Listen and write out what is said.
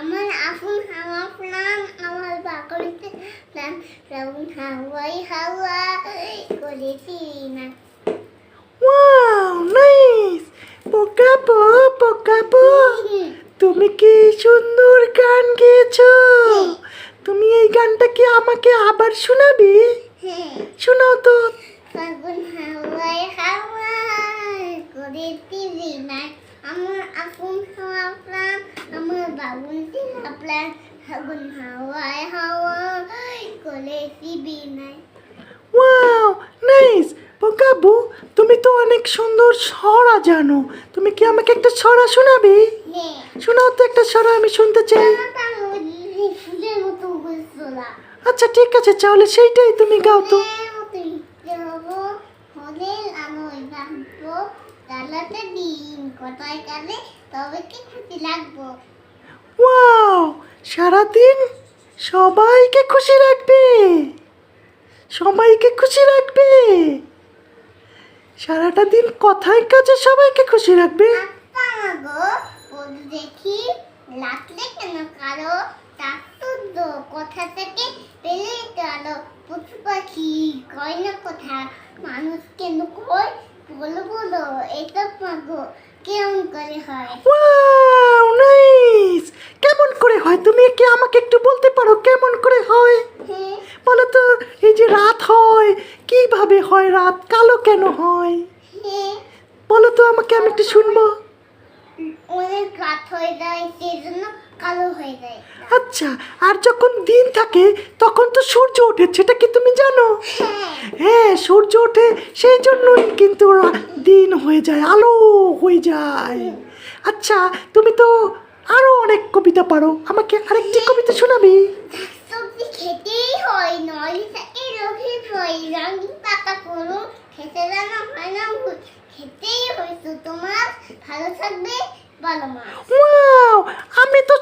আমার আফুন হাওয়া প্রাণ আমার বাকরিতে প্রাণ রাউন হাওয়াই হাওয়া করেছি না। Wow nice. পোকাপো পোকাপো, তুমি কি সুন্দর গান গেয়েছো। তুমি এই গানটা কি আমাকে আবার শোনাবি? শোনাও তো। ফাগুন হাওয়াই হাওয়া করেছি না, আমার আফুন হাওয়া প্রাণ আমার বাবুন চিনা প্রাণ ফাগুন হাওয়াই হাওয়া করেছি বিনাই। Wow nice. পোকাবু, তুমি তো অনেক সুন্দর ছড়া জানো, তুমি কি আমাকে একটা ছড়া শোনাবে? শোনাও তো একটা ছড়া, আমি শুনতে চাই। ফুলের মতো বলছোলা আচ্ছা ঠিক আছে, তাহলে সেইটাই তুমি গাও তো। হলের আলোয় রাখবো তালাতে দিন কোথায় কালে তবে কি খুশি লাগবো। ওয়াও, সারাদিন সবাইকে খুশি রাখবে, সবাইকে খুশি রাখবে, সারাটা দিন কথায় কাজে সবাইকে খুশি রাখবে। আচ্ছা গো বল দেখি লাগলে কেন কারো তার তো কথা থেকে পেলে গেল পশু পাখি কয় না কথা মানুষ কেন কয় বলো বলো এটা পাগো কেমন করে হয়। Wow nice. কেমন করে হয় তুমি কি আমাকে একটু বলতে পারো কেমন করে হয়? বলো তো। এই যে রাত হয়, কিভাবে হয় রাত, কালো কেন হয়? বলো তো আমাকে, আমি একটু শুনবো। অনেক রাত হয়ে যায় সেই জন্য কালো হয়ে যায়। আচ্ছা, আর যখন দিন থাকে তখন তো সূর্য ওঠে, সেটা কি তুমি জানো? হ্যাঁ, সূর্য ওঠে সেই জন্যই কিন্তু দিন হয়ে যায়, আলো হয়ে যায়। আচ্ছা, তুমি তো আরো অনেক কবিতা পারো, আমাকে আরেকটি কবিতা শোনাবি? সবজি খেতেই হয় নয় থাকে রোগী হয় রঙিন পাতা করুন খেতে জানা হয় না ভুল খেতেই হয়তো তোমার ভালো থাকবে ভালো মা। ওয়াও, আমি তো